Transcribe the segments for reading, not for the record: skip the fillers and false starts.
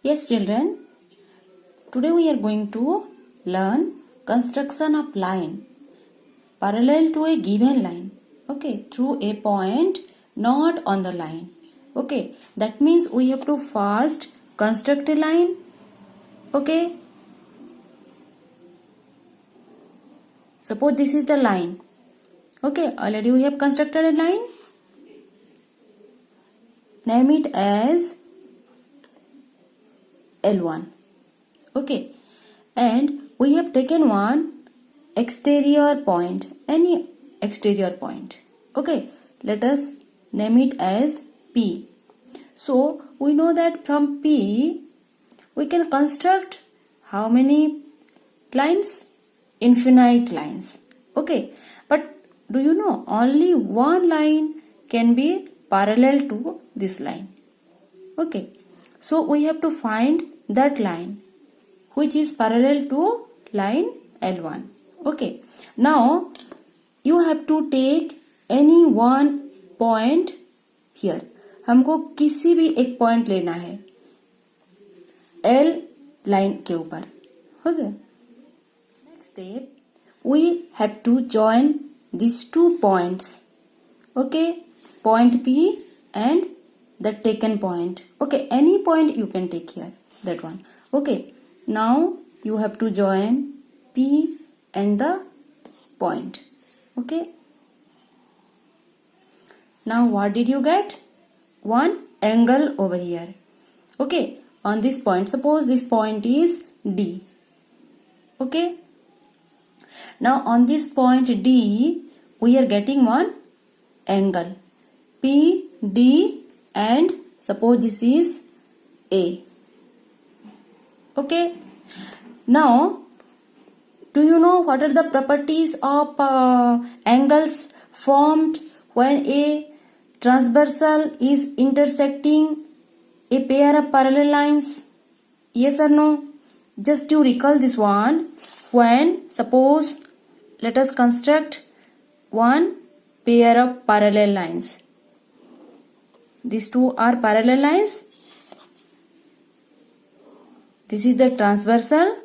Yes, children. Today we are going to learn construction of line parallel to a given line. Okay, through a point not on the line. Okay, that means we have to first construct a line. Okay, suppose this is the line. Okay, already we have constructed a line. Name it as L1. Okay, and we have taken one exterior point, any exterior point. Okay, let us name it as P. So we know that from P we can construct how many lines? Infinite lines. Okay, but do you know only one line can be parallel to this line? Okay, so we have to find that line which is parallel to line L1. Okay, now you have to take any one point here. हमको किसी भी एक point लेना है L line के ऊपर. Okay, next step we have to join these two points. Okay, point P and the taken point. Okay, any point you can take here, that one. Okay, now you have to join P and the point. Okay, now what did you get? One angle over here. Okay, on this point, suppose this point is D. Okay, now on this point D we are getting one angle P D, and suppose this is A. Okay, now do you know what are the properties of angles formed when a transversal is intersecting a pair of parallel lines? Yes or no? Just to recall this one, when suppose let us construct one pair of parallel lines. These two are parallel lines. This is the transversal,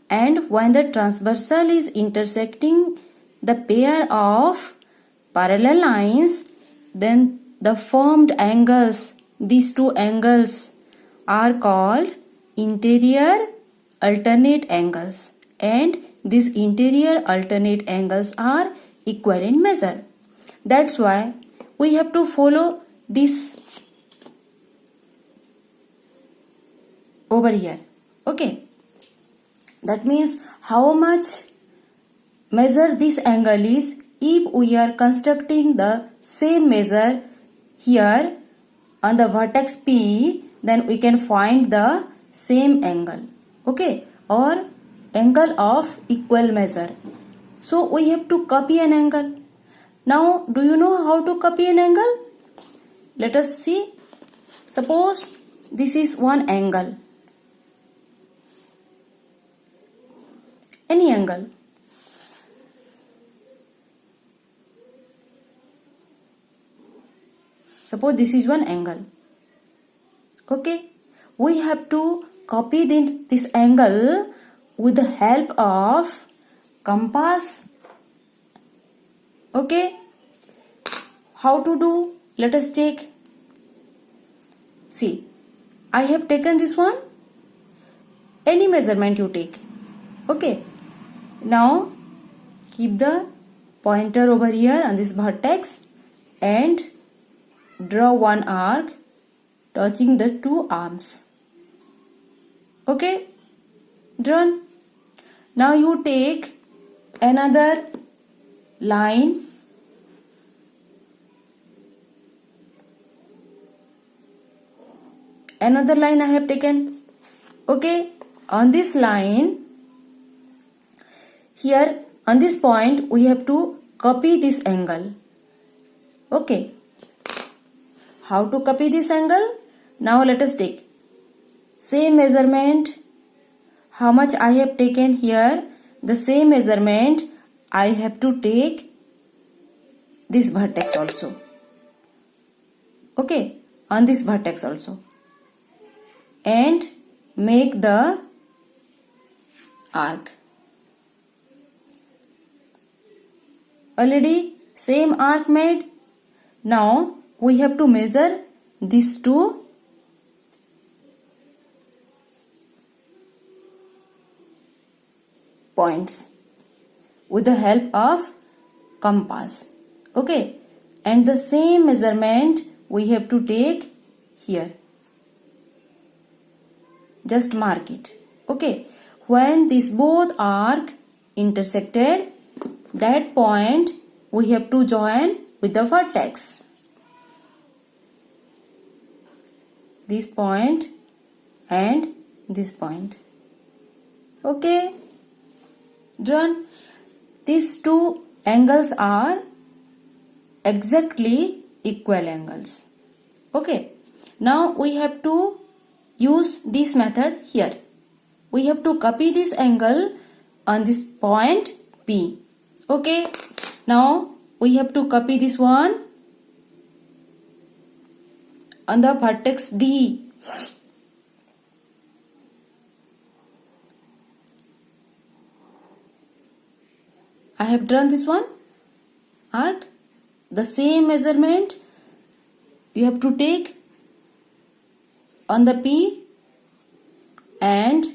and when the transversal is intersecting the pair of parallel lines, then the formed angles, these two angles are called interior alternate angles, and these interior alternate angles are equal in measure. That's why we have to follow this over here. Okay, that means how much measure this angle is. If we are constructing the same measure here on the vertex P, then we can find the same angle. Okay, or angle of equal measure. So we have to copy an angle. Now do you know how to copy an angle? Let us see. Suppose this is one angle, any angle. Suppose this is one angle. Okay, we have to copy this angle with the help of compass. Okay, how to do? Let us check. See, I have taken this one. Any measurement you take. Okay, now keep the pointer over here on this vertex and draw one arc touching the two arms. Okay, drawn. Now you take another line. Another line I have taken. Okay, on this line here, on this point we have to copy this angle. Okay, how to copy this angle? Now let us take same measurement. How much I have taken here, the same measurement I have to take this vertex also. Okay, on this vertex also. And make the arc. Already same arc made. Now we have to measure these two points with the help of compass. Okay, and the same measurement we have to take here. Just mark it. Okay, when these both arc intersected, that point we have to join with the vertex. This point and this point. Okay, drawn. These two angles are exactly equal angles. Okay, now we have to use this method here. We have to copy this angle on this point P. Okay, now we have to copy this one on the vertex D. I have drawn this one arc. The same measurement you have to take on the P, and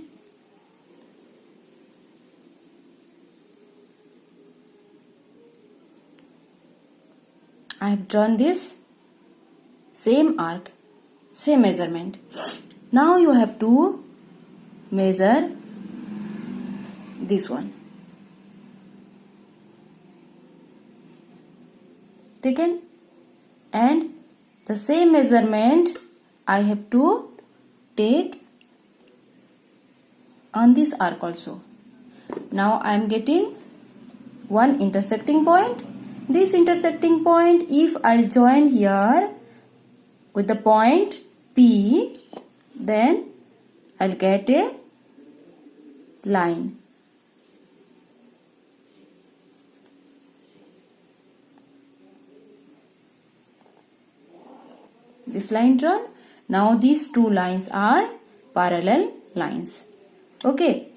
I have drawn this same arc, same measurement. Now you have to measure this one. Taken, and the same measurement I have to take on this arc also. Now I am getting one intersecting point. This intersecting point, if I join here with the point P, then I'll get a line. This line drawn. Now these two lines are parallel lines. Okay.